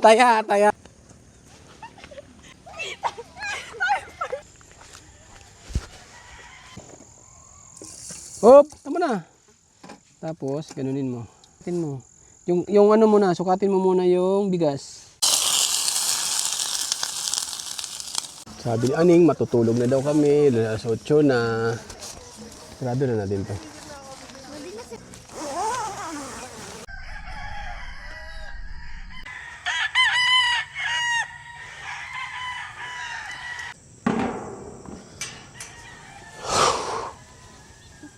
Taya, taya. Hop, tama na. Tapos, ganunin mo. Sukatin mo. Yung ano muna, sukatin mo muna yung bigas. Sabi ni Aning, matutulog na daw kami. Alas 8 na. Sarado na natin to.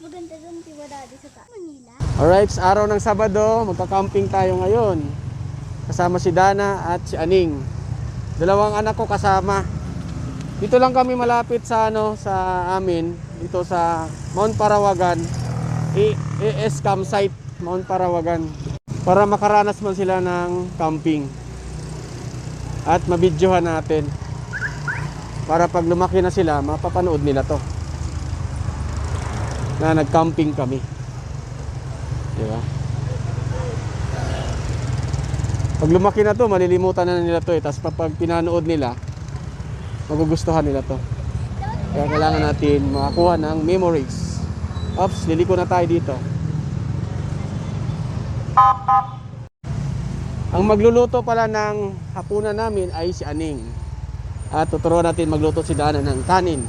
Maganda doon, diba dati sa Manila? Alright, sa araw ng Sabado, magka-camping tayo ngayon. Kasama si Dana at si Aning. Dalawang anak ko kasama. Dito lang kami malapit sa sa amin, dito sa Mount Parawagan. AS campsite, Mount Parawagan. Para makaranas man sila ng camping. At mabidyohan natin. Para pag lumaki na sila, mapapanood nila to. Na nag-camping kami. Di ba? Pag lumaki na to, malilimutan na nila to eh. Tapos pag pinanood nila, magugustuhan nila to. Kaya kailangan natin makakuha ng memories. Ops, liliko na tayo dito. Ang magluluto pala ng hapunan namin ay si Aning. At tuturuan natin magluto si Dana ng kanin.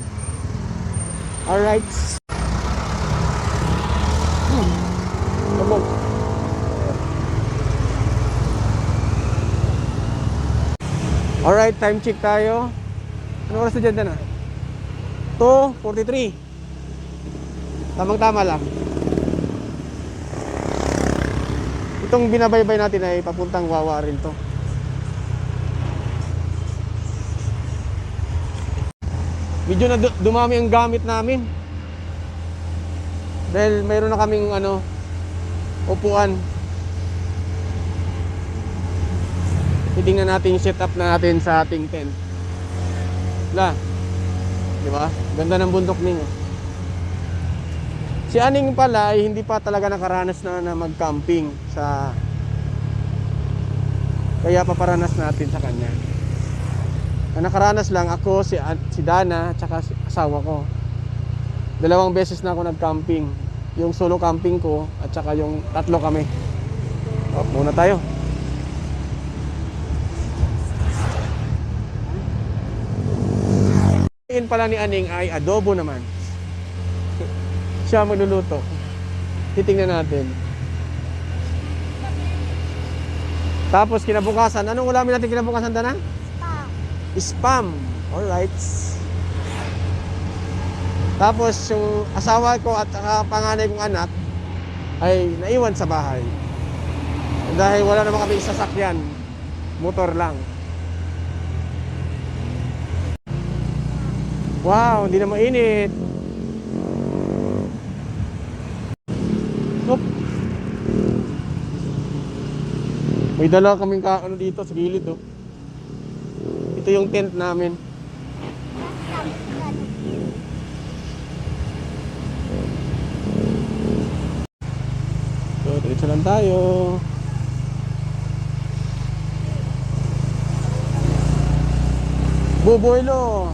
Alright. Come on. Alright, time check tayo. Ano oras na dyan, Dana? 2:43. Tamang-tama lang. Itong binabaybay natin ay papuntang Wawa rin to. Medyo na dumami ang gamit namin. Dahil mayroon na kaming upuan. Titingnan natin yung setup na natin sa ating tent. Wala. Di ba? Ganda ng bundok ninyo. Si Aning pala ay hindi pa talaga nakaranas na mag-camping sa... Kaya paparanas natin sa kanya. Ang nakaranas lang ako, si Dana, at saka si asawa ko. 2 beses na ako nag-camping. Yung solo camping ko, at saka yung 3 kami. O, muna tayo. Yung pala ni Aning ay adobo naman. Siya magluluto. Titingnan natin. Tapos kinabukasan, anong ulamin natin kinabukasan, Dana? Spam. Alright. Tapos yung asawa ko at panganay kong anak ay naiwan sa bahay. Dahil wala naman kami sasakyan. Motor lang. Wow, hindi na mainit. Oop. May dala kaming dito sa gilid, oh. Ito yung tent namin. So, diretso lang tayo. Buboylo.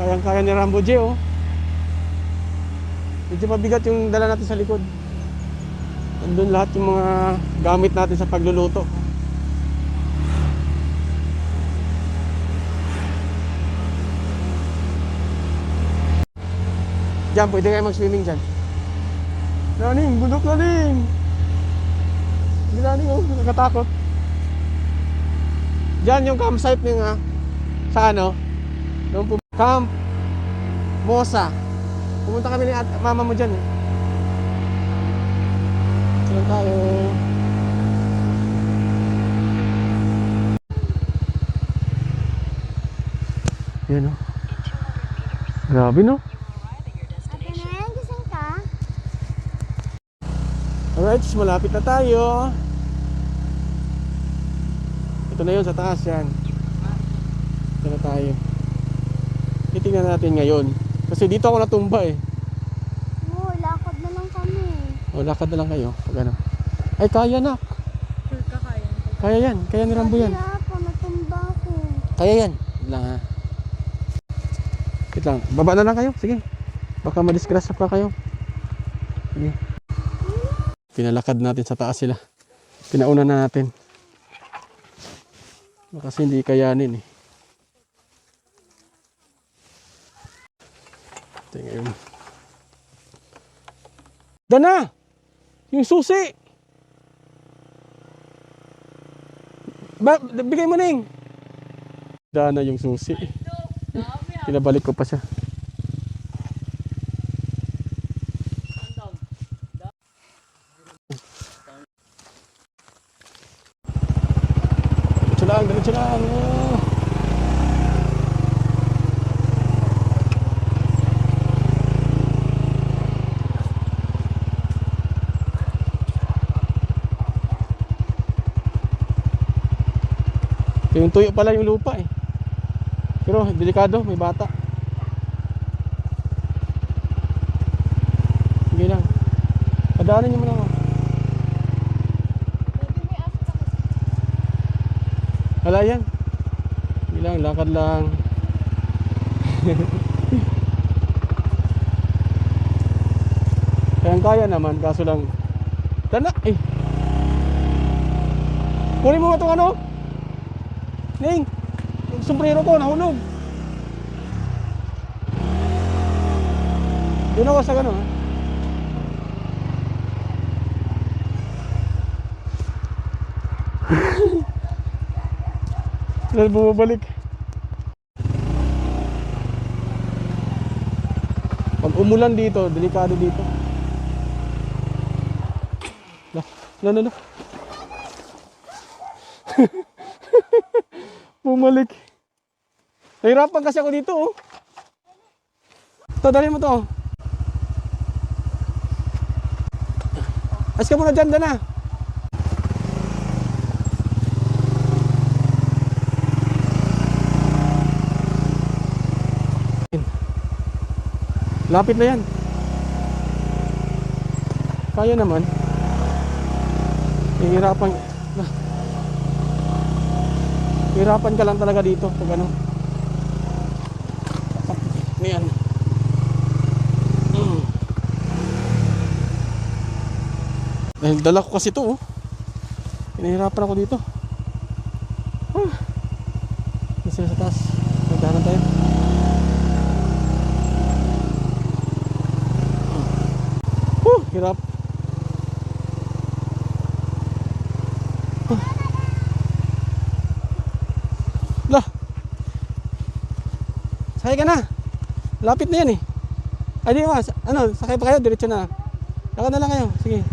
Kayang-kaya ni Rambo J, oh. Medyo mabigat yung dala natin sa likod. Nandun lahat yung mga gamit natin sa pagluluto. Diyan, pwede kayo mag-swimming dyan. Naning, bundok naning. Hindi naning, oh, nakatakot. Diyan yung campsite niya sa nung Camp Mosa. Pumunta kami ni mama mo dyan, eh. Saan tayo? Yan, oh. Grabe, no? Ate Neng, gising ka? Alright, malapit na tayo. Ito na yun sa taas, yan. Dito na tayo. Titingnan natin ngayon. Kasi dito ako natumba eh. Oo, lakad na lang kami. O, lakad na lang kayo. Pag ano. Ay, kaya na. Sure ka kaya. Kaya yan. Kaya ni Rambo yan. Kaya po, natumba ako. Kaya yan. Wait lang ha. Wait lang. Baba na lang kayo. Sige. Baka madisgrasya pa kayo. Sige. Pinalakad natin sa taas sila. Pinauna na natin. Kasi hindi kayanin eh. Ito ngayon. Dana! Yung susi! Bigay mo Ning! Dana yung susi. Pinabalik ko pa siya. Diretso lang. Oh. Yung tuyo pala yung lupa eh. Pero delikado, may bata. Sige lang. Padaanan niyo muna ako. Wala yan. Sige lang, lakad lang. Kaya naman, kaso lang. Tana, eh. Kunin mo itong ano? Ning, yung sombrero ko nahulog. Doon ako sa gano'n ha. Dahil bumabalik. Pag umulan dito, delikado dito. No. Bumalik. Nahirapan kasi ako dito oh. Ito, dali mo to. Ayos ka muna dyan, Dana. Lapit na yan. Kaya naman. Hirapan ka lang talaga dito pag ano. Ayan. Dahil dala ko kasi ito oh. Pinahirapan ako dito. Isa sa taas. Magdahanan tayo. Hirap. Lah. Sakay ka na. Lapit na yan eh. Ay di mas, ano, sakay pa kayo, diretso na. Lakad na lang kayo. Sige.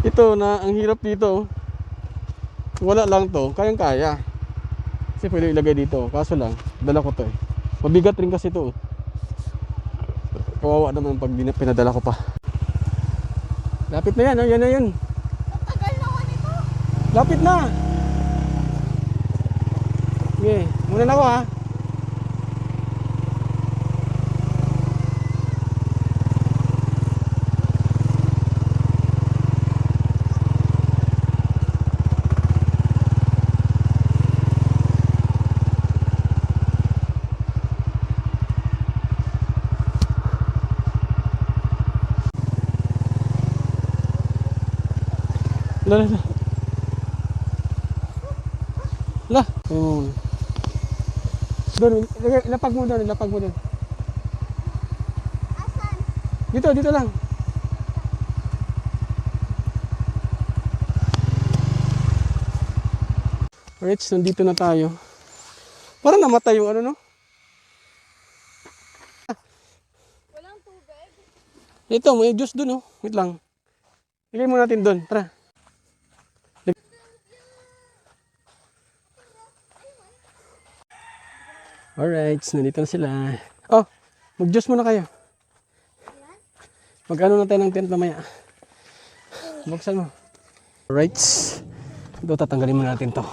Ito na, ang hirap dito. Wala lang to, kayang kaya. Kasi pwede ilagay dito. Kaso lang, dala ko to eh. Mabigat rin kasi to. Kawawa naman pag pinadala ko pa. Lapit na yan, oh. Yan na yun. Tagal naman ito. Lapit na. Sige, muna na ako ha. Lah. Doon, ilapag mo doon. Asan? Dito lang. Alright, nandito na tayo. Parang namatay yung ano, no? Walang tubig. Ito, may juice doon, oh. Wait lang. Ilagay mo natin doon. Tara. Alright, nandito na sila. Oh, mag-juice muna kayo. Mag-ano na tayo ng tent mamaya. Buksan mo. Alright. Ito, tatanggalin mo natin to.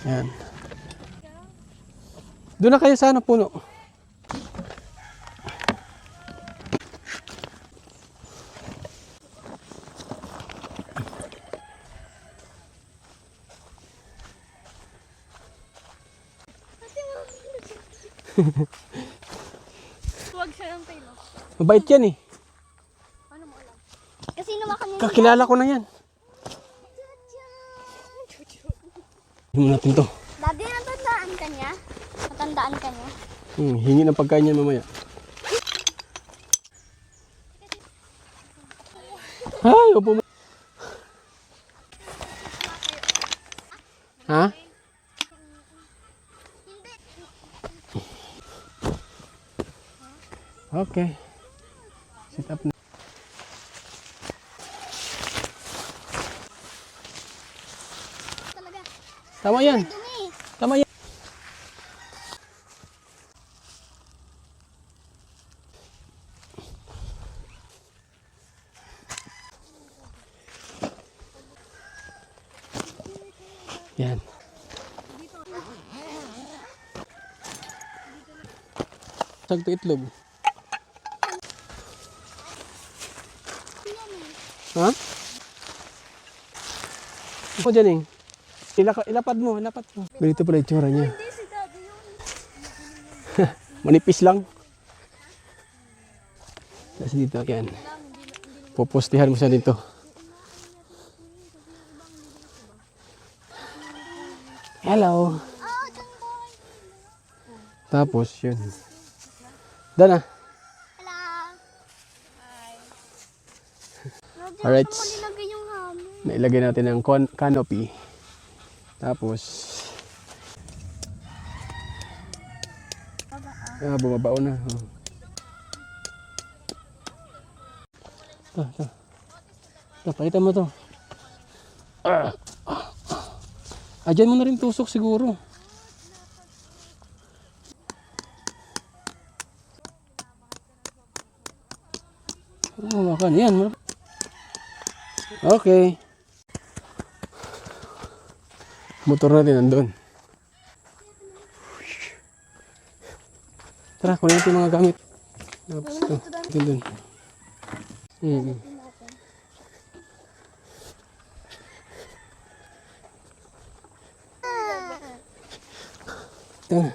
Yan. Doon na kayo sa ano, puno. Huwag siya ng tayo. Mabait yan eh. Ano mo alam? Kasi naman kami. Kakilala ko na yan. Hingi natin to. Dati natandaan ka niya? Natandaan ka niya? Hingi ng pagkain niya mamaya. Ay, upo mo. Ha? Okay. Sit up na. Talaga. Tama yan. Dumi. Tama yan. Yan. Sagto itlog. Ha? Ako dyan eh. Ilapad mo, ilapad mo. Ganito pala yung tsura niya. Hindi si daddy yun. Manipis lang. Tapos dito, yan. Pupustihan mo siya dito. Hello. Oh, dyan boy. Tapos, yun. Dana. Hello. Hi. Alright. Saan mo nilagay yung hammer? Nailagay natin ang canopy. Tapos, bumabao na. Oh. Ito, pakita mo to. Dyan mo na rin tusok siguro. Makan. Yan. Okay. Motor natin nandun. Tara, kunin natin yung mga gamit. Tapos ito. Ito dun. Ito na.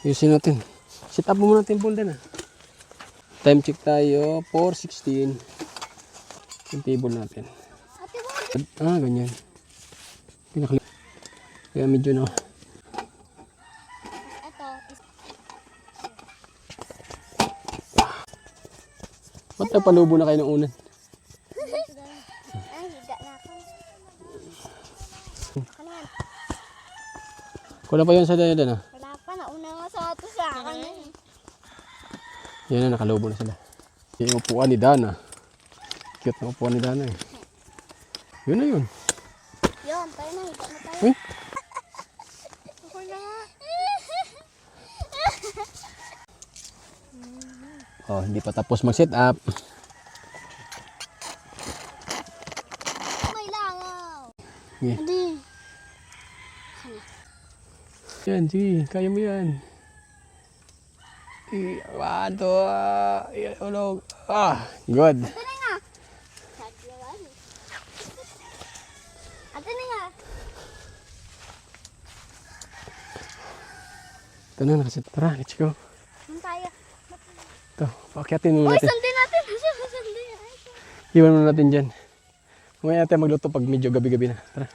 Ayusin natin. Sit up mo muna natin bowl din. Time check tayo. 4:16. Yung table natin. Ate, wag. Ganyan. Kaya medyo na. Ito. Ba't napalubo na kayo ng unan? Ay, higa na ako. Kanan. Kulang pa yun sa dyan ah. Wala pa. Nauna nga sa ato sa akin. Yan na, nakalubo na sila. Yung upuan ni Dana. Cute na upuan ni Dana eh. Yun na yun. Yun, tayo na. Higa na tayo. Eh? Ako na nga. Oh, hindi pa tapos mag-set up. May langaw. Yeah. Hindi. Yan, sige. Kaya mo yan. One, two, ulog. Good. Ate na nga. Ate na nga. Ito na, nakaset. Tara, let's go. Saan tayo? Ito, paakyatin muna Uy, natin. sandi natin. Sandi. Iwan muna natin dyan. Mamaya natin magluto pag medyo gabi-gabi na. Tara.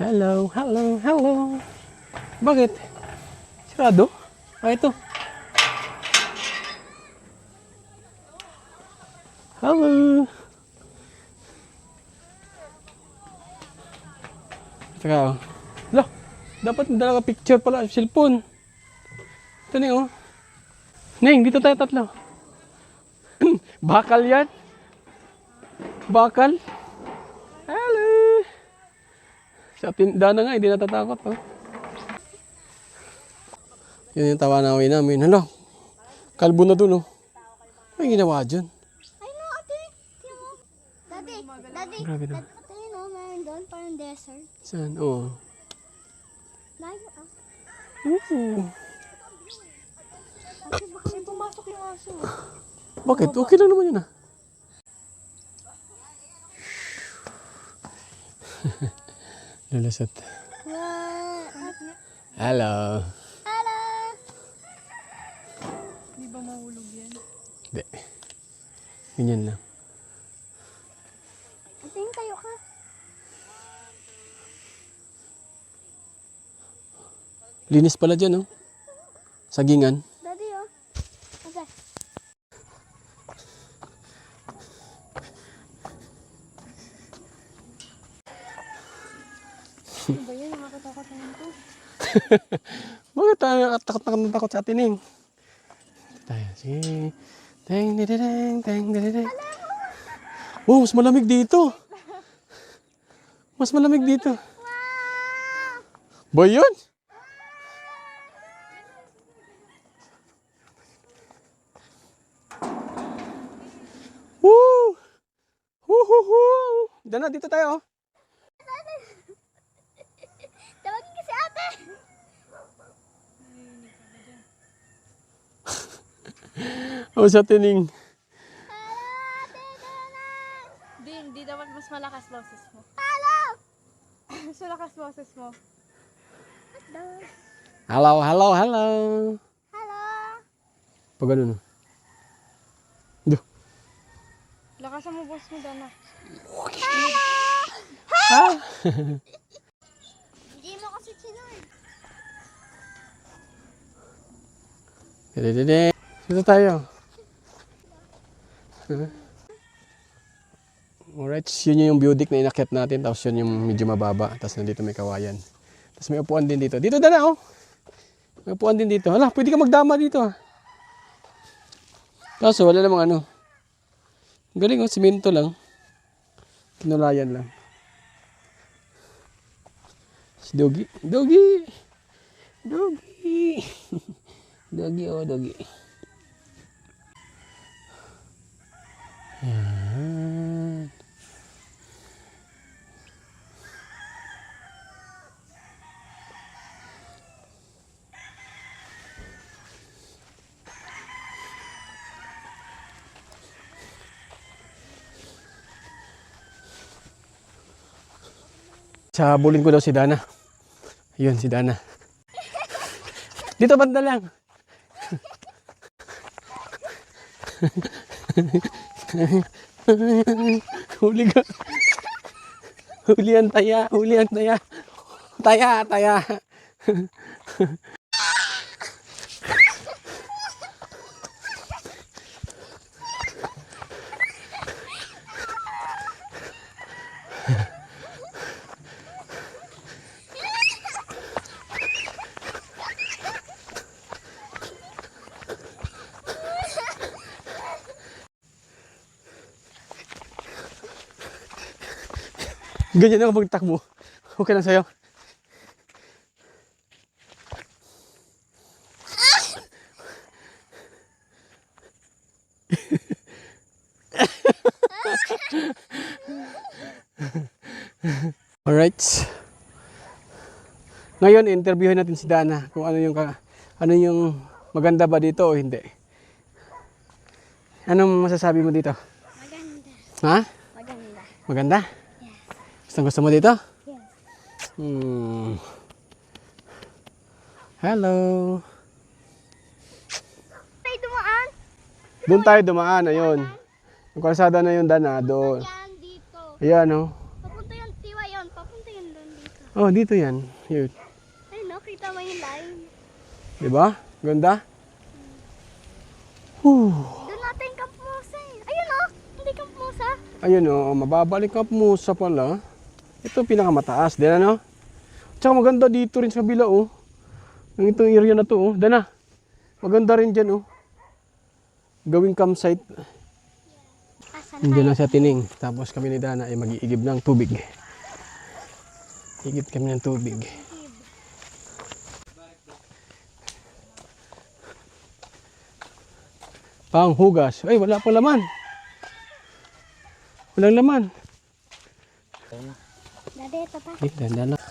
Hello, hello, hello. Bakit? Sirado? Ito. Hello. Teka, oh. Lah, dapat dala ka picture pala, cellphone. Ito na, oh. Ning, dito tayo tatlo. Bakal yan. Bakal. Hello. Sa tinda na nga, hindi natatakot. Oh. Yun yung tawa-naway namin. Hala, kalbo na dun, oh. May ginawa dyan. Ay no, ate. Tingnan mo. Daddy. Grabe na. Ate, no, meron doon. Parang desert. Saan? Oo. Layo ah. Oo. Ate, baka may pumasok yung aso. Bakit? Okay lang naman yun, ah. Lulusot. What? Hello. Hello. Di ba mahulog yan? Hindi. Ganyan lang. Ate, yung tayo ka. Linis pala dyan, oh. Sagingan. Daddy, oh. Ate. Ano ba yun? Nakakatakot naman to. Bakit tayo takot sa atin, eh? Tayo, sige. Teng, didideng, teng, didideng. Oh, mas malamig dito. Mas malamig dito. Ba yun? Woo! Woo! Dana, dito tayo, oh. Tawagin kasi ate. Oh, sa tining. Hindi dapat mas malakas boses mo. Hello. Mas malakas boses mo. Hello, hello, hello. Hello. Pag ganun, oh. Duh. Lakasan mo boss mo, Dana. Ah! Hindi mo kasi chinoy. Dede. Dito tayo. Alright, yun yung beauty na inakyat natin. Tapos yun yung medyo mababa. Tapos nandito may kawayan. Tapos may upuan din dito. Dito Dana, oh. May upuan din dito. Hala, pwede ka magdama dito, ah. Kaso wala namang ano. Galing, oh. Simento lang. Kinulayan lang. Si Doggy. Doggy! Doggy! Doggy, oh, doggy. Yan. Sabulin ko daw si Dana. Yun, si Dana. Dito banda lang. Huli ka. Huli ang taya. Huli ang taya. Taya, taya. Ganyan ako magtakbo. Okay lang sa'yo. Alright. Ngayon, interviewin natin si Dana kung ano yung maganda ba dito o hindi. Anong masasabi mo dito? Maganda. Ha? Maganda. Maganda? Gusto mo dito? Yes. Hello. Tayo dumaan. Doon tayo dumaan, ayun. Yung kalsada na yun, Dana, doon. Yan dito. Ayan, oh. Papunta yung tiwa yun. Papunta yun doon dito. Oh, dito yan. Yun. Ay no, kita mo yung line. Diba? Ganda? Whew. Doon natin Camp Musa eh. Ayun oh. Hindi Camp Musa. Ayun, oh. Mababalik ka Musa pala. Ito pinakamataas. Dana, no? Tsaka maganda dito rin sa kabila, oh. Yung itong area na to, oh. Dana. Maganda rin dyan, oh. Gawing campsite. Asan Hindi lang sa tining. Tapos kami ni Dana ay mag-iigib ng tubig. Igib kami ng tubig. Panghugas. Ay, wala pang laman. Walang laman. Dali, ito pa. Eh, dandan lang.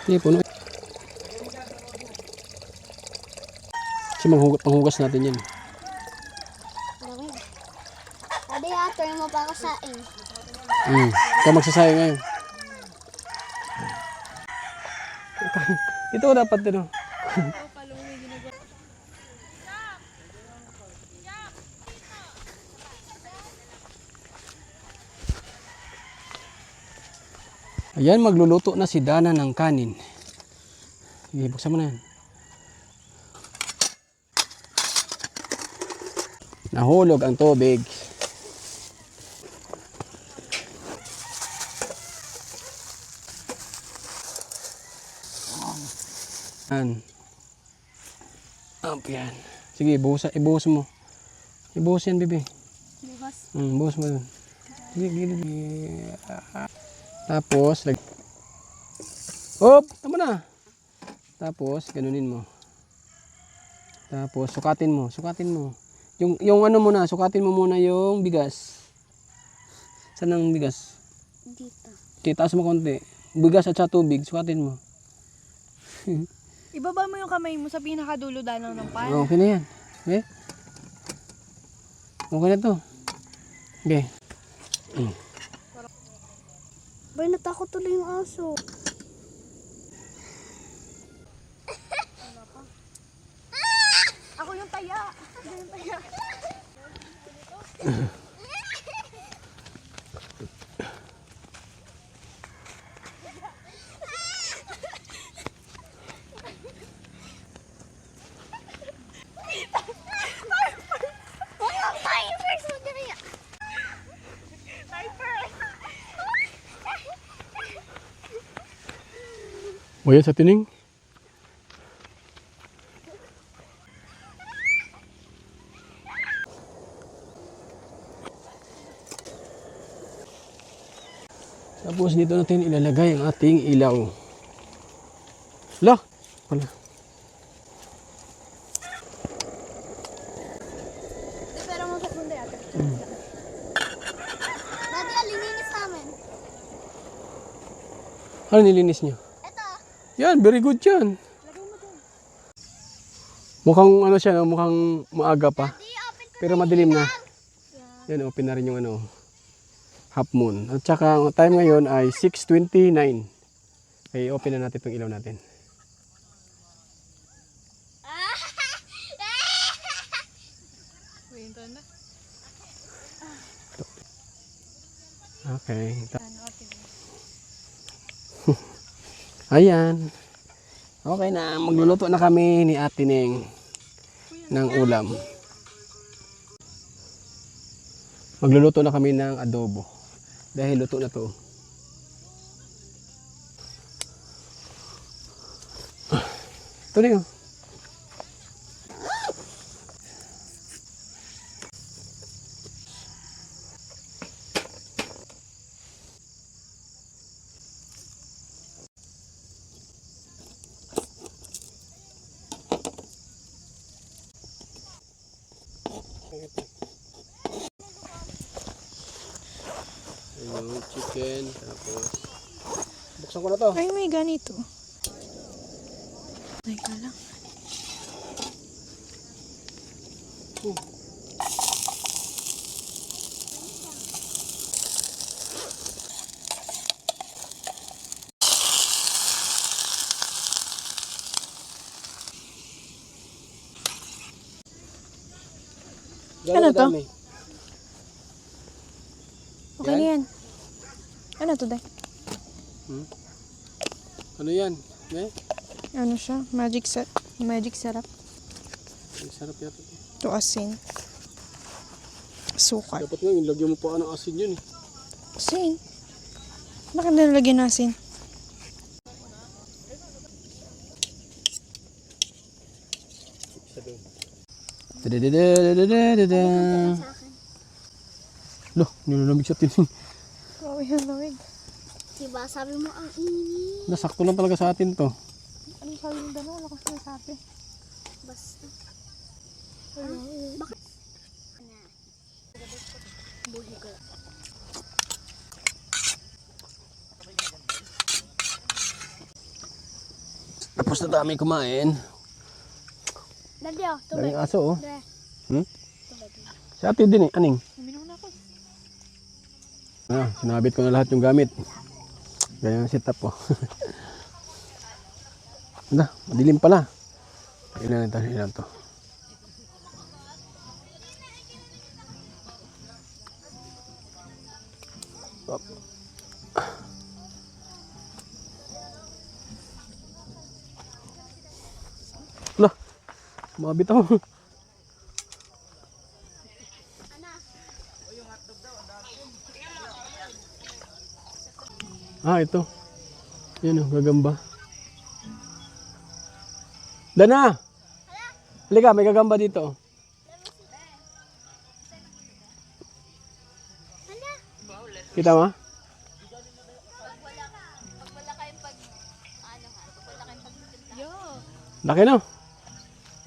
Sige, puno. Kasi panghugas natin yan. Lamig. Dali, tuloy mo pa ako sa in. Ikaw magsasayang ngayon. Ito dapat din. Ayan, magluluto na si Dana ng kanin. Sige, buksan mo na yan. Nahulog ang tubig. Yan. Up yan. Sige, ibuhos mo. Ibuhos yan, bebe. Bukas. Buhos mo yun. Sige, gilid. Tapos, tama na. Tapos, ganunin mo. Tapos, sukatin mo. Yung ano muna, sukatin mo muna yung bigas. Saan ang bigas? Dito. Taas mo konti. Bigas at sa tubig, sukatin mo. Ibaba mo yung kamay mo sa pinakadulo danaw ng pan. Okay na yan. Okay? Okay na to. Okay. Boy, natakot tuloy yung aso. Ako yung taya. O yan sa tining. Tapos dito natin ilalagay ang ating ilaw. Lah, wala. Pero mo sa kundi ate. Dati, alininis namin. Ano nilinis niyo? Ito. Yan, very good yan. Mukhang ano siya, no? Mukhang maaga pa. Pero madilim na. Yan, open na rin yung ano, half moon. At saka ang time ngayon ay 6:29. Okay, open na natin itong ilaw natin. Wait, ito na. Okay. Ayan. Okay na, magluluto na kami ni Ate Neng ng ulam. Magluluto na kami ng adobo. Dahil luto na to. Ito na yun. Yung chicken, tapos buksan ko na to. Ay, may ganito. Teka lang. Ano to? Dami. Okay na yan. Ano to, Day? Ano yan? Eh? Ano siya? Magic syrup. Ang sarap yata. To asin. Sukal. Dapat nga, ilagyan mo pa ng asin yun eh. Asin? Bakit nalagyan ng asin? Da-da-da-da-da-da-da. Loh, nilalamig sa tining. Oh, yan lamig. Diba sabi mo ang init. Nasakto lang talaga sa atin to. Anong sabi mo dalawa? Wala kang sinasabi. Basta. Bakit? Buhi ko. Tapos na dami kumain. Dali oh, tubig. Daming aso oh. Dali. Hmm? Tubig. Si ate din eh, aning. Uminom na ako. Sinabit ko na lahat yung gamit. Ganyan ang setup po. Na, madilim pala. Ilan to. Up. Lah, mabit ako. Ito. Yan o, gagamba. Dana! Halika, may gagamba dito. Kita mo? Laki no?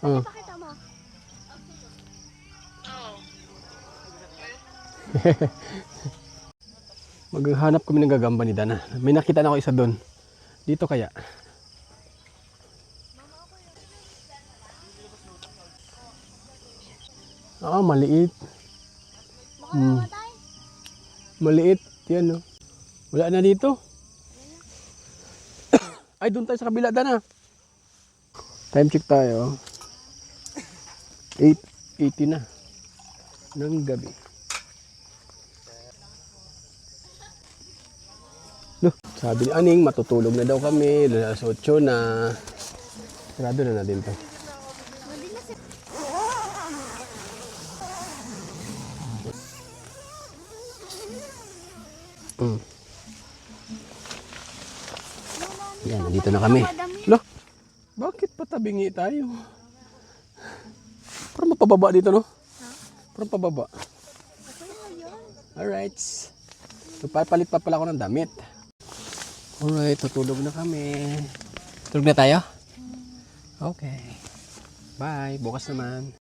Oh. Pakita mo. Maghanap kami ng gagamba ni Dana. May nakita na ako isa doon. Dito kaya? Maliit. Maliit. Yan no. Wala na dito. Ay, doon tayo sa kabila, Dana. Time check tayo. 8:80 na. Ng gabi. Loh, sabi ni Aning, matutulog na daw kami. Alas 8 na. Sarado na natin to. Yan, nandito na kami. Loh, bakit patabingi tayo? Parang mapababa dito, no? Parang pababa. Alright. Papalit pa pala ako ng damit. Alright, tutulog na kami. Tulog na tayo? Okay. Bye. Bukas naman.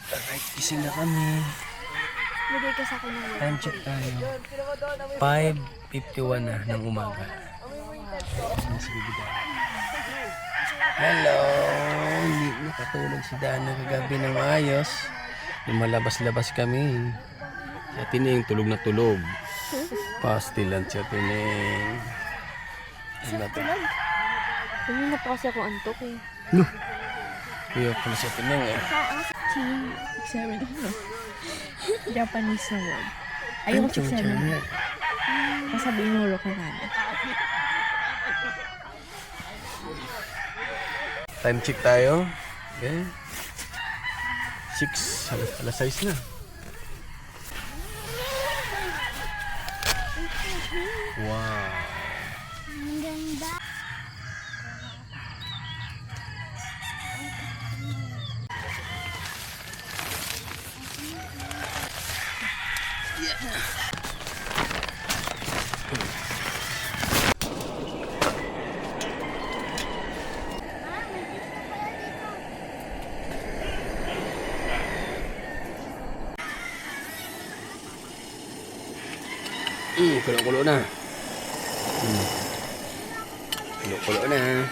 Alright, gising na kami. Bigay ka sa akin ng Time check tayo. 5:51 na ng umaga. Hello! Hindi nakatulog si Dana kagabi ng ayos. Lumalabas-labas kami. Si Atining tulog na tulog. Pastilan si Atining. Kanina pa kasi ako antok eh. No! Kaya pala si Atining eh. Examine ano? Japanese na word. Ayoko sa examine. Masabi inulo ka na. Time check tayo. Okay. 6. Alas 6 na. Wow. Ang ganda. Kulo-kulo na. Kulo-kulo na.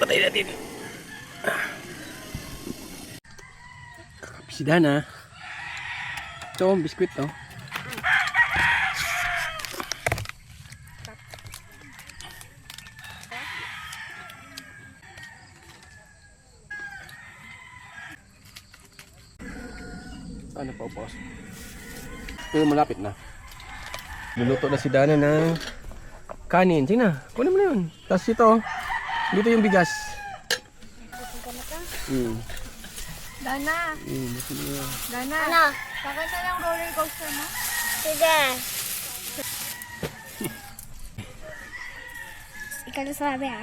Patay natin. Si Dana. Ito, biskwit to. Ano pa upos? Pero malapit na. Luluto na si Dana ng kanin. Sige na, kunin mo na yun. Tapos ito, dito yung bigas. Dana. Dana. Ano? Bakit na lang roller coaster mo? Sige. Ikaw na sabi ha.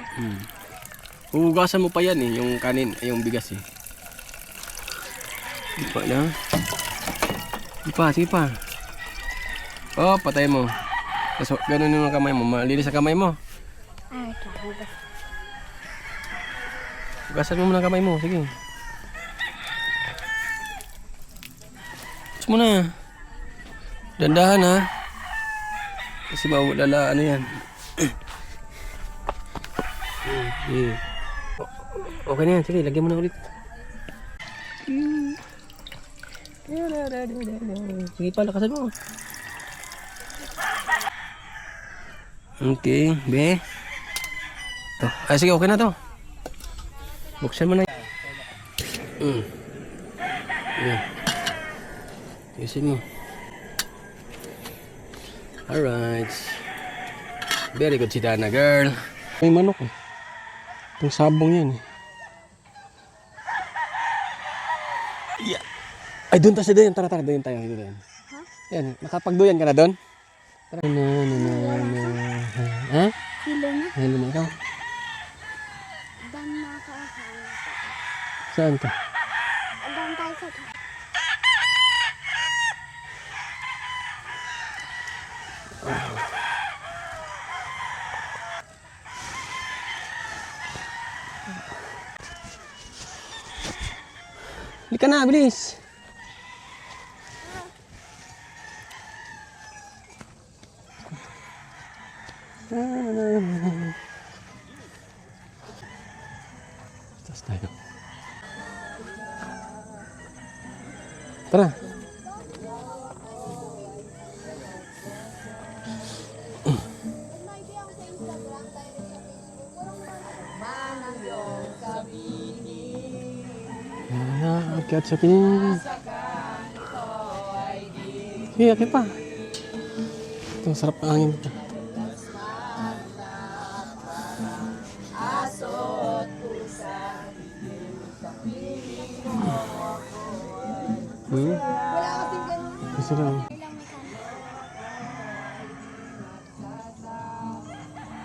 Huhugasan mo pa yan eh, yung kanin, ay yung bigas eh. Di pa na. Sige pa. Oh, patay mo. Tapos ganun yung kamay mo, malinis sa kamay mo. Ay, hugas. Hugasan mo muna ang kamay mo, sige. Hugas mo na. Dandahan ha. Kasi mawala ano yan. Okay na yan, sige, lagyan mo na ulit. Sige pa, lakasan mo. Okay, be. Ito. Ay, sige, okay na to. Buksan mo na. Yan. Isin mo. Alright. Very good si Dana, girl. May manok eh. Itong sabong yan eh. Yeah. Ay, doon tayo doon. Tara, doon tayo. Doon. Yan, nakapagduyan ka na doon? Tara. Ha? Silo na. Hello mo ikaw. Dan na ka. Saan ka? Dan tayo sa Halika na, bilis. Taas tayo. Tara. Akyat sa pinig. Sige, akyat pa. Ito, sarap ang hangin ito. Gusto lang.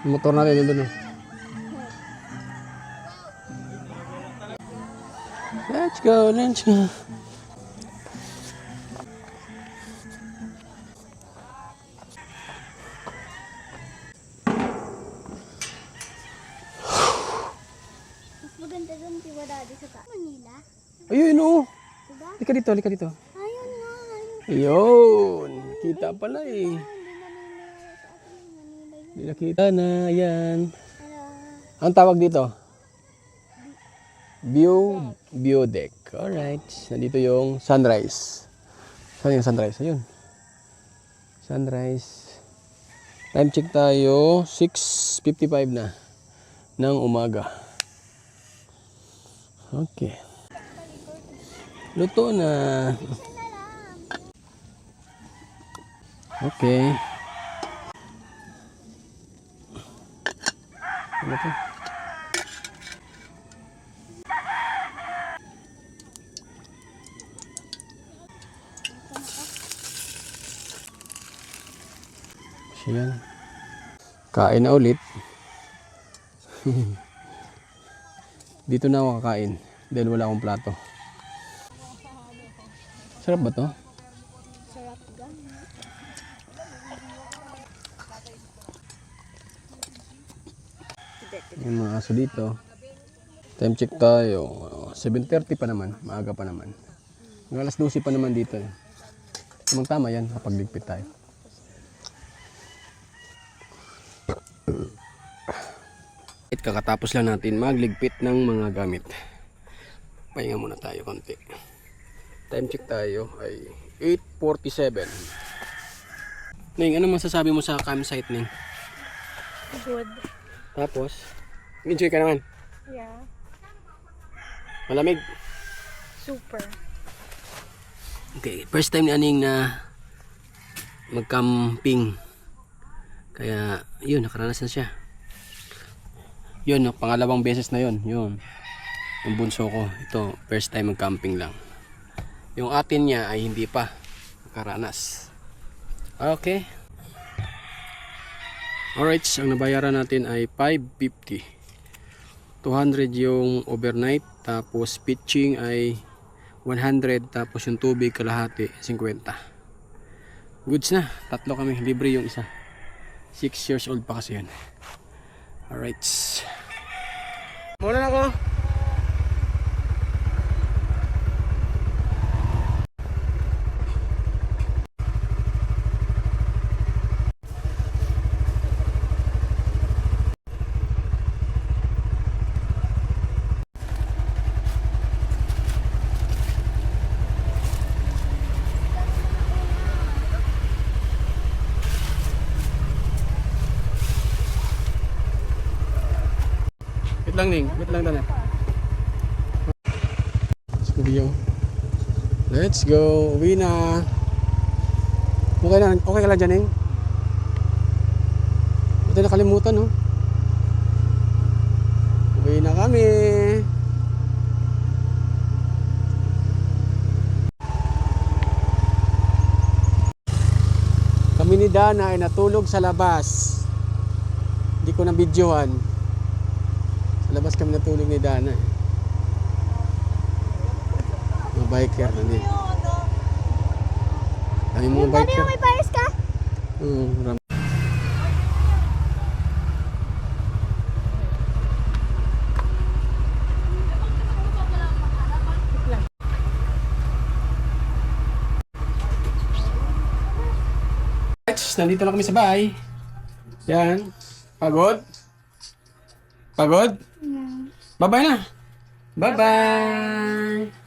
Motor natin yun doon. Let's go, let's go. mas maganda doon si Wadadi sa Manila. Ayun, oo. Diba? Lika dito, lika dito. Ayun nga. Ayun. Kita pala eh. Hindi naniniwala sa akin yung Manila yun. Hindi nakita na, yan. Ano? Ang tawag dito? View deck. Alright. Nandito yung sunrise. Saan yung sunrise? Ayun. Sunrise. Time check tayo. 6:55 na ng umaga. Okay. Luto na. Okay. Ano to? Yan. Kain na ulit. Dito na ako kakain dahil wala akong plato. Sarap ba to? Sarap gan. Yung mga aso dito. Time check tayo. 7:30 pa naman. Maaga pa naman. Yung alas 12 pa naman dito. Tama yan kapag ligpit tayo. Kakatapos lang natin magligpit ng mga gamit. Pahinga muna tayo konti. Time check tayo ay 8:47. Ning, ano masasabi mo sa campsite, Ning? Good. Tapos, enjoy ka naman. Yeah. Malamig. Super. Okay, first time ni Aning na mag-camping. Kaya, yun, nakaranas na siya. Yun, no, pangalawang beses na yun. Yun. Yung bunso ko, ito, first time mag-camping lang. Yung atin niya ay hindi pa nakaranas. Okay. Alright, ang nabayaran natin ay 550. 200 yung overnight, tapos pitching ay 100, tapos yung tubig kalahati 50. Goods na, tatlo kami, libre yung isa. 6 years old pa kasi yun. Alright. Muna na ako. Wait lang Ning, wait lang Dana. Let's go, uwi na. Okay ka lang dyan Ning? Ito nakalimutan no? Uwi na kami. Kami ni Dana ay natulog sa labas. Hindi ko na videohan. Sa labas kami natulog ni Dana. Mga biker na din. Dami mga Daddy, biker. may pares ka? Marami. Nandito na kami sa bahay. Yan. Pagod? Pagod? Yeah. Bye-bye na. Bye-bye.